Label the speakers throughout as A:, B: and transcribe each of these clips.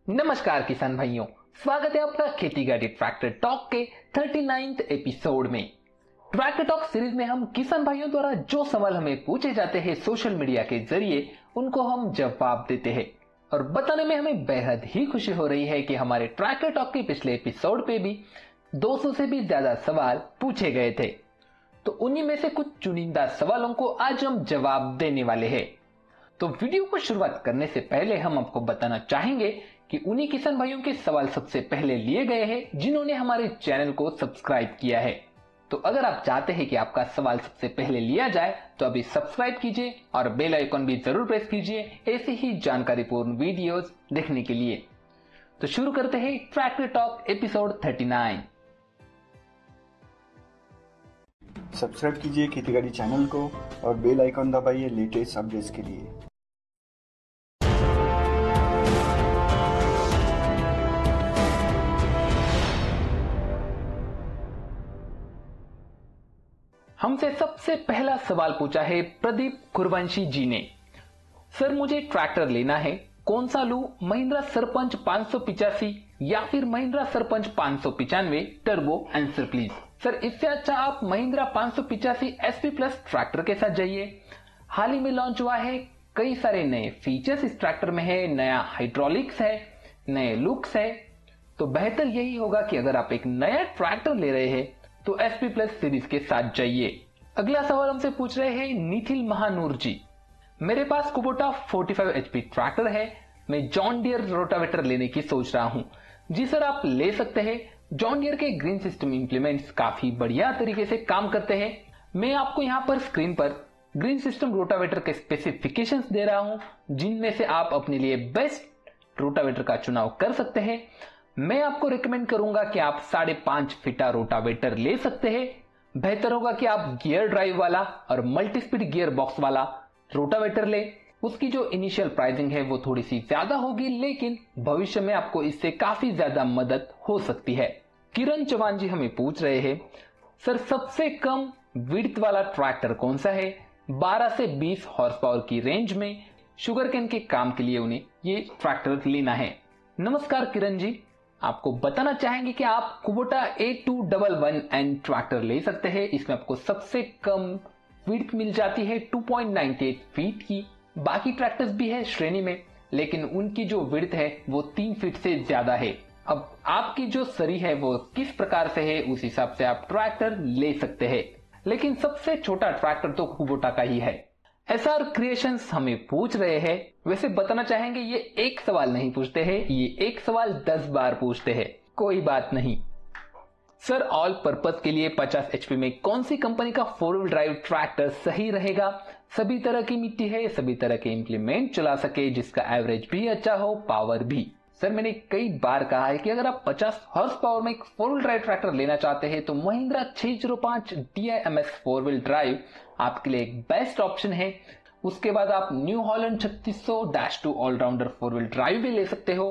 A: नमस्कार किसान भाइयों, स्वागत है आपका खेती गाड़ी ट्रैक्टर टॉक के 39th एपिसोड में। ट्रैक्टर टॉक सीरीज में हम किसान भाइयों द्वारा जो सवाल हमें पूछे जाते हैं सोशल मीडिया के जरिए उनको हम जवाब देते हैं और बताने में हमें बेहद ही खुशी हो रही है कि हमारे ट्रैक्टर टॉक के पिछले एपिसोड पे भी 200 से भी ज्यादा सवाल पूछे गए थे। तो उन्हीं में से कुछ चुनिंदा सवालों को आज हम जवाब देने वाले हैं। तो वीडियो को शुरुआत करने से पहले हम आपको बताना चाहेंगे कि उन्हीं किसान भाइयों के सवाल सबसे पहले लिए गए हैं जिन्होंने हमारे चैनल को सब्सक्राइब किया है। तो अगर आप चाहते हैं कि आपका सवाल सबसे पहले लिया जाए तो अभी सब्सक्राइब कीजिए और बेल आइकन भी जरूर प्रेस कीजिए ऐसे ही जानकारीपूर्ण वीडियोस देखने के लिए। तो शुरू करते हैं ट्रैक्टर टॉक एपिसोड 39।
B: सब्सक्राइब कीजिए खेती गाड़ी चैनल को और बेल आइकन दबाइए लेटेस्ट अपडेट्स के लिए।
A: हमसे सबसे पहला सवाल पूछा है प्रदीप कुरवंशी जी ने। सर मुझे ट्रैक्टर लेना है, कौन सा लूं, महिंद्रा सरपंच 585 या फिर Mahindra sarpanch 595 turbo? Answer please. Sir इससे अच्छा आप महिंद्रा 585 एसपी प्लस ट्रैक्टर के साथ जाइए। हाल ही में लॉन्च हुआ है, कई सारे नए फीचर्स इस ट्रैक्टर में है, नया हाइड्रोलिक्स है, नए लुक्स है। तो बेहतर यही होगा कि अगर आप एक नया ट्रैक्टर ले रहे हैं तो एसपी प्लस सीरीज के साथ जाइए। अगला सवाल हमसे पूछ रहे हैं निखिल महानूर जी। मेरे पास कुबोटा 45 एचपी ट्रैक्टर है, मैं जॉन डियर रोटावेटर लेने की सोच रहा हूं। जी सर आप ले सकते हैं। जॉन डियर के ग्रीन सिस्टम इंप्लीमेंट्स काफी बढ़िया तरीके से काम करते हैं। मैं आपको यहाँ पर स्क्रीन पर ग्रीन सिस्टम रोटावेटर के स्पेसिफिकेशंस दे रहा हूं जिनमें से आप अपने लिए बेस्ट रोटावेटर का चुनाव कर सकते हैं। मैं आपको रिकमेंड करूंगा कि आप 5.5 फीटा रोटावेटर ले सकते हैं। बेहतर होगा कि आप गियर ड्राइव वाला और मल्टी स्पीड गियर बॉक्स वाला रोटावेटर ले। उसकी जो इनिशियल प्राइसिंग है वो थोड़ी सी ज्यादा होगी, लेकिन भविष्य में आपको इससे काफी ज्यादा मदद हो सकती है। किरण चौहान जी हमें पूछ रहे हैं, सर सबसे कम विड्थ वाला ट्रैक्टर कौन सा है? 12 से 20 हॉर्स पावर की रेंज में शुगर केन के काम के लिए उन्हें ये ट्रैक्टर लेना है। नमस्कार किरण जी, आपको बताना चाहेंगे कि आप कुबोटा A211N ट्रैक्टर ले सकते हैं। इसमें आपको सबसे कम विड्थ मिल जाती है 2.98 फीट की। बाकी ट्रैक्टर्स भी है श्रेणी में, लेकिन उनकी जो विड्थ है वो 3 फीट से ज्यादा है। अब आपकी जो सरी है वो किस प्रकार से है उस हिसाब से आप ट्रैक्टर ले सकते हैं, लेकिन सबसे छोटा ट्रैक्टर तो कुबोटा का ही है। एसआर क्रिएशंस हमें पूछ रहे हैं, वैसे बताना चाहेंगे ये एक सवाल नहीं पूछते हैं, ये एक सवाल 10 बार पूछते हैं। कोई बात नहीं। सर ऑल पर्पस के लिए 50 एचपी में कौन सी कंपनी का 4 व्हील ड्राइव ट्रैक्टर सही रहेगा? सभी तरह की मिट्टी है, सभी तरह के इंप्लीमेंट चला सके, जिसका एवरेज भी अच्छा हो, पावर भी। सर मैंने कई बार कहा है कि अगर आप 50 हॉर्स पावर में एक 4 व्हील ड्राइव ट्रैक्टर लेना चाहते हैं तो महिंद्रा 605 DIMS 4 व्हील ड्राइव आपके लिए एक बेस्ट ऑप्शन है। उसके बाद आप New Holland 3600-2 all rounder 4 wheel drive भी ले सकते हो।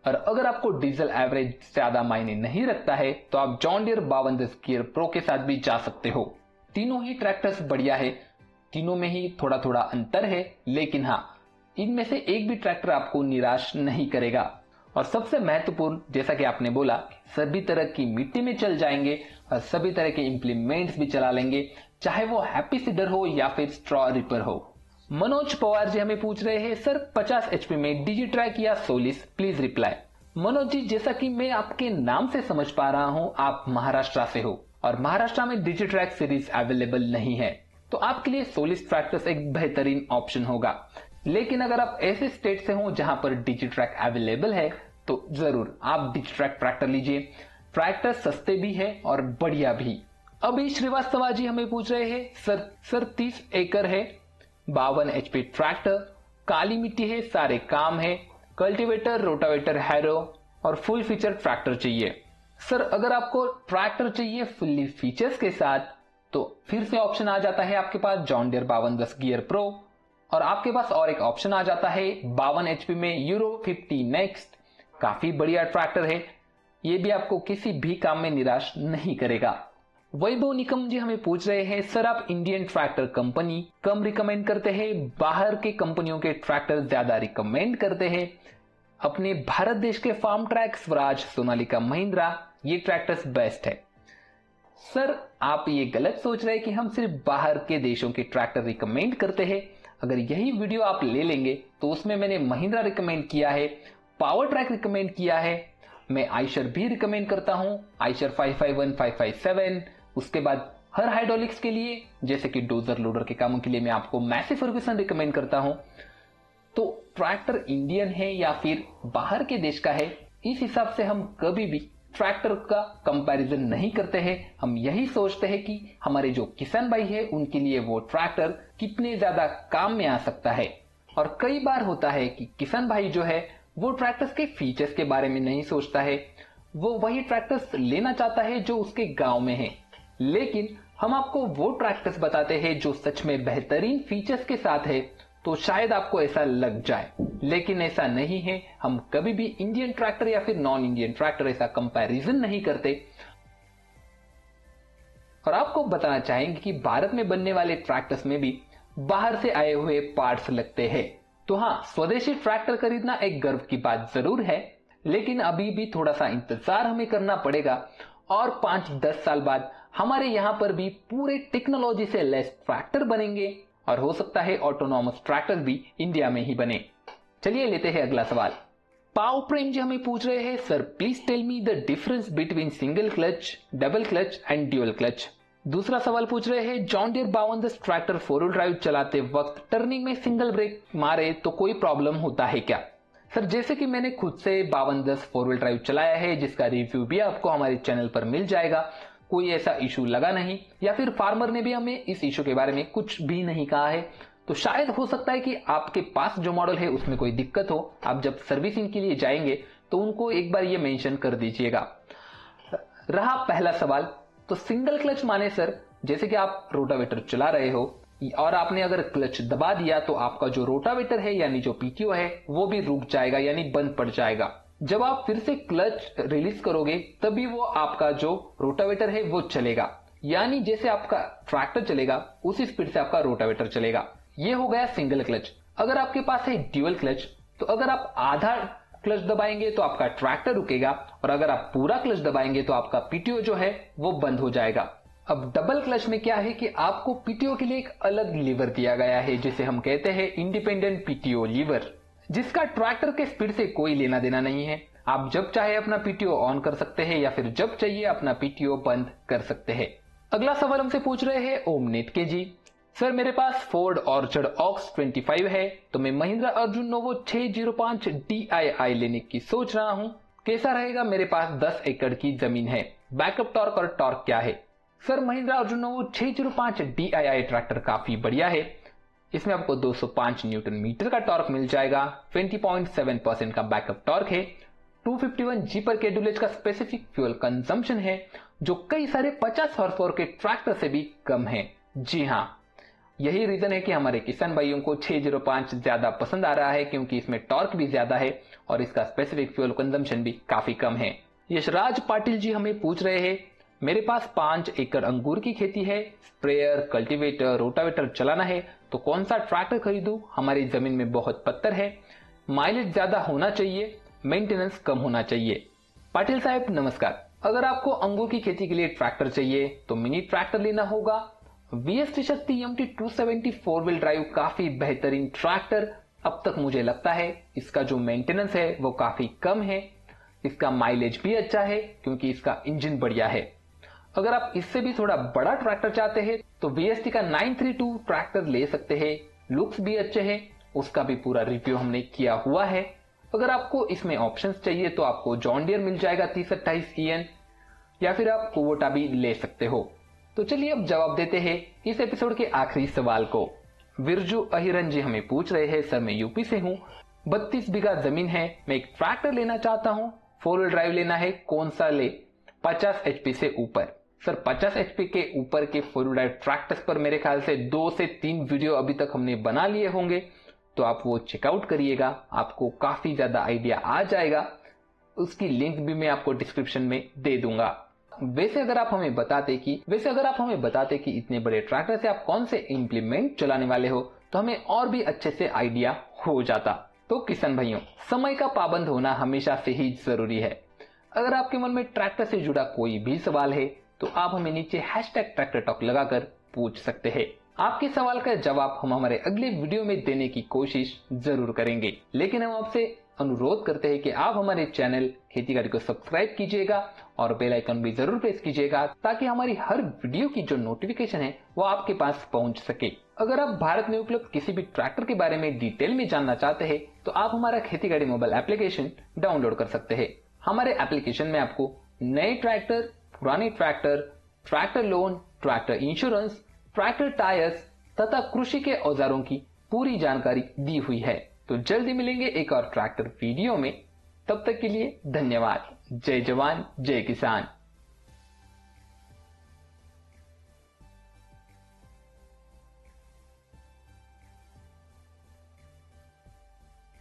A: और अगर आपको डीजल एवरेज ज्यादा मायने नहीं रखता है तो आप जॉन डियर 5210 गियर प्रो के साथ भी जा सकते हो। तीनों ही ट्रैक्टर्स बढ़िया है, तीनों में ही थोड़ा थोड़ा अंतर है, लेकिन हाँ इनमें से एक भी ट्रैक्टर आपको निराश नहीं करेगा। और सबसे महत्वपूर्ण, जैसा कि आपने बोला, सभी तरह की मिट्टी में चल जाएंगे और सभी तरह के इंप्लीमेंट्स भी चला लेंगे, चाहे वो हैप्पी सीडर हो या फिर स्ट्रॉ रिपर हो। मनोज पवार जी हमें पूछ रहे हैं, सर 50 एचपी में डिजिट्रैक या Solis? Please reply. Manoj ji जैसा कि मैं आपके नाम से समझ पा रहा हूं आप महाराष्ट्र से हो और महाराष्ट्र में डिजिट्रैक सीरीज अवेलेबल नहीं है, तो आपके लिए सोलिस ट्रैक्टर्स एक बेहतरीन ऑप्शन होगा। लेकिन अगर आप ऐसे स्टेट से हो जहां पर डिजिट्रैक अवेलेबल है तो जरूर आप डिजिट्रैक ट्रैक्टर लीजिए। ट्रैक्टर सस्ते भी है और बढ़िया भी। अभी श्रीवास्तव जी हमें पूछ रहे हैं, सर 30 एकड़ है, 52 एचपी ट्रैक्टर, काली मिट्टी है, सारे काम है, कल्टीवेटर, रोटावेटर, हैरो और फुल फीचर ट्रैक्टर चाहिए। सर अगर आपको ट्रैक्टर चाहिए फुल्ली फीचर्स के साथ तो फिर से ऑप्शन आ जाता है आपके पास जॉन डियर 5210 गियर प्रो, और आपके पास और एक ऑप्शन आ जाता है 52 एचपी में यूरो 50 नेक्स्ट। काफी बढ़िया ट्रैक्टर है, ये भी आपको किसी भी काम में निराश नहीं करेगा। वैभव निकम जी हमें पूछ रहे हैं, सर आप इंडियन ट्रैक्टर कंपनी कम रिकमेंड करते हैं, बाहर के कंपनियों के ट्रैक्टर ज्यादा रिकमेंड करते हैं। अपने भारत देश के फार्म ट्रैक स्वराज सोनालिका महिंद्रा ये ट्रैक्टर्स बेस्ट है। सर आप ये गलत सोच रहे हैं कि हम सिर्फ बाहर के देशों के ट्रैक्टर रिकमेंड करते हैं। अगर यही वीडियो आप ले लेंगे तो उसमें मैंने महिंद्रा रिकमेंड किया है, पावर ट्रैक रिकमेंड किया है, मैं आयशर भी रिकमेंड करता हूं, आयशर 551, 557। उसके बाद हर हाइड्रोलिक्स के लिए जैसे कि डोजर लोडर के कामों के लिए मैं आपको मैसी फर्ग्यूसन रिकमेंड करता हूं। तो ट्रैक्टर इंडियन है या फिर बाहर के देश का है, इस हिसाब से हम कभी भी ट्रैक्टर का कंपैरिजन नहीं करते हैं। हम यही सोचते हैं कि हमारे जो किसान भाई है उनके लिए वो ट्रैक्टर कितने ज्यादा काम में आ सकता है। और कई बार होता है कि किसान भाई जो है वो ट्रैक्टर्स के फीचर्स के बारे में नहीं सोचता है, वो वही ट्रैक्टर्स लेना चाहता है जो उसके गांव में है। लेकिन हम आपको वो ट्रैक्टर्स बताते हैं जो सच में बेहतरीन फीचर्स के साथ है, तो शायद आपको ऐसा लग जाए, लेकिन ऐसा नहीं है। हम कभी भी इंडियन ट्रैक्टर या फिर नॉन इंडियन ट्रैक्टर ऐसा कंपैरिजन नहीं करते। और आपको बताना चाहेंगे कि भारत में बनने वाले ट्रैक्टर्स में भी बाहर से आए हुए पार्ट्स लगते हैं। तो हाँ, स्वदेशी ट्रैक्टर खरीदना एक गर्व की बात जरूर है, लेकिन अभी भी थोड़ा सा इंतजार हमें करना पड़ेगा और 5-10 साल बाद हमारे यहाँ पर भी पूरे टेक्नोलॉजी से लेस ट्रैक्टर बनेंगे और हो सकता है ऑटोनॉमस ट्रैक्टर भी इंडिया में ही बने। चलिए लेते हैं अगला सवाल। पाव प्रेम जी हमें पूछ रहे हैं, sir please tell me the difference between single clutch, double clutch and dual clutch. दूसरा सवाल पूछ रहे हैं, John Deere 52 tractor 4 wheel drive चलाते वक्त टर्निंग में सिंगल ब्रेक मारे तो कोई प्रॉब्लम होता है क्या? सर जैसे कि मैंने खुद से 52 4 व्हील ड्राइव चलाया है, जिसका रिव्यू भी आपको हमारे चैनल पर मिल जाएगा, कोई ऐसा इशू लगा नहीं, या फिर फार्मर ने भी हमें इस इशू के बारे में कुछ भी नहीं कहा है। तो शायद हो सकता है कि आपके पास जो मॉडल है उसमें कोई दिक्कत हो, आप जब सर्विसिंग के लिए जाएंगे तो उनको एक बार ये मेंशन कर दीजिएगा। रहा पहला सवाल, तो सिंगल क्लच माने सर जैसे कि आप रोटावेटर चला रहे हो और आपने अगर क्लच दबा दिया तो आपका जो रोटावेटर है यानी जो पीटीओ है वो भी रुक जाएगा यानी बंद पड़ जाएगा। जब आप फिर से क्लच रिलीज करोगे तभी वो आपका जो रोटावेटर है वो चलेगा, यानी जैसे आपका ट्रैक्टर चलेगा उसी स्पीड से आपका रोटावेटर चलेगा। ये हो गया सिंगल क्लच। अगर आपके पास है ड्यूअल क्लच, तो अगर आप आधा क्लच दबाएंगे तो आपका ट्रैक्टर रुकेगा और अगर आप पूरा क्लच दबाएंगे तो आपका पीटीओ जो है वो बंद हो जाएगा। अब डबल क्लच में क्या है कि आपको पीटीओ के लिए एक अलग लीवर दिया गया है, जिसे हम कहते हैं इंडिपेंडेंट पीटीओ लीवर, जिसका ट्रैक्टर के स्पीड से कोई लेना देना नहीं है। आप जब चाहे अपना पीटीओ ऑन कर सकते हैं या फिर जब चाहिए अपना पीटीओ बंद कर सकते हैं। अगला सवाल हमसे पूछ रहे हैं ओमनेट के जी, सर मेरे पास फोर्ड ऑर्चर्ड ऑक्स 25 है, तो मैं महिंद्रा अर्जुन नोवो 605 DII लेने की सोच रहा हूं, कैसा रहेगा? मेरे पास 10 एकड़ की जमीन है, बैकअप टॉर्क और टॉर्क क्या है? Sir Mahindra Arjun novo 605 DII tractor काफी बढ़िया है। इसमें आपको 205 न्यूटन मीटर का टॉर्क मिल जाएगा, 20.7% का बैकअप टॉर्क है, 251 जी पर केडुलेज का स्पेसिफिक फ्यूल कंजम्पशन है, जो कई सारे 50 हॉर्स पावर के ट्रैक्टर से भी कम है। जी हाँ, यही रीजन है कि हमारे किसान भाइयों को 605 ज्यादा पसंद आ रहा है, क्योंकि इसमें टॉर्क भी ज्यादा है और इसका स्पेसिफिक फ्यूल कंजम्पशन भी काफी कम है। यशराज पाटिल जी हमें पूछ रहे हैं, मेरे पास 5 एकड़ अंगूर की खेती है, स्प्रेयर, कल्टीवेटर, रोटावेटर चलाना है, तो कौन सा ट्रैक्टर खरीदूं? हमारी जमीन में बहुत पत्थर है, माइलेज ज्यादा होना चाहिए, मेंटेनेंस कम होना चाहिए। पाटिल साहब नमस्कार, अगर आपको अंगूर की खेती के लिए ट्रैक्टर चाहिए तो मिनी ट्रैक्टर लेना होगा। VST शक्ति MT 270 4 व्हील ड्राइव काफी बेहतरीन ट्रैक्टर, अब तक मुझे लगता है इसका जो मेंटेनेंस है वो काफी कम है, इसका माइलेज भी अच्छा है क्योंकि इसका इंजन बढ़िया है। अगर आप इससे भी थोड़ा बड़ा ट्रैक्टर चाहते हैं तो VST का 932 ट्रैक्टर ले सकते हैं, लुक्स भी अच्छे हैं, उसका भी पूरा रिव्यू हमने किया हुआ है। अगर आपको इसमें ऑप्शंस चाहिए तो आपको जॉन डियर मिल जाएगा 3028 EN, या फिर आप कुबोटा भी ले सकते हो। तो चलिए अब जवाब देते हैं इस एपिसोड के आखिरी सवाल को। विरजू अहिरन जी हमें पूछ रहे हैं, सर मैं यूपी से हूँ, 32 बीघा जमीन है, मैं एक ट्रैक्टर लेना चाहता हूँ, 4 व्हील ड्राइव लेना है, कौन सा ले? 50 HP से ऊपर। सर 50 HP के ऊपर के 4 व्हील ड्राइव ट्रैक्टर्स पर मेरे ख्याल से 2 से 3 वीडियो अभी तक हमने बना लिए होंगे, तो आप वो चेकआउट करिएगा, आपको काफी ज्यादा आइडिया आ जाएगा। उसकी लिंक भी मैं आपको डिस्क्रिप्शन में दे दूंगा। वैसे अगर आप हमें बताते कि इतने बड़े ट्रैक्टर से आप कौन से इंप्लीमेंट चलाने वाले हो तो हमें और भी अच्छे से आइडिया हो जाता। तो किसान भाइयों, समय का पाबंद होना हमेशा से ही जरूरी है। अगर आपके मन में ट्रैक्टर से जुड़ा कोई भी सवाल है तो आप हमें नीचे #ट्रैक्टर लगाकर पूछ सकते हैं। आपके सवाल का जवाब हम हमारे अगले वीडियो में देने की कोशिश जरूर करेंगे। लेकिन हम आपसे अनुरोध करते हैं कि आप हमारे चैनल खेतीगाड़ी को सब्सक्राइब कीजिएगा और बेल आइकन भी जरूर प्रेस कीजिएगा ताकि हमारी हर वीडियो की जो नोटिफिकेशन है वो आपके पास पहुंच सके। अगर आप भारत में उपलब्ध किसी भी ट्रैक्टर के बारे में डिटेल में जानना चाहते हैं तो आप हमारा खेतीगाड़ी मोबाइल एप्लीकेशन डाउनलोड कर सकते हैं। हमारे एप्लीकेशन में आपको नए ट्रैक्टर, पुराने tractor, tractor loan, tractor insurance, tractor tyres तथा कृषि के औजारों की पूरी जानकारी दी हुई है। तो जल्दी मिलेंगे एक और ट्रैक्टर वीडियो में। तब तक के लिए धन्यवाद। जय जवान जय किसान।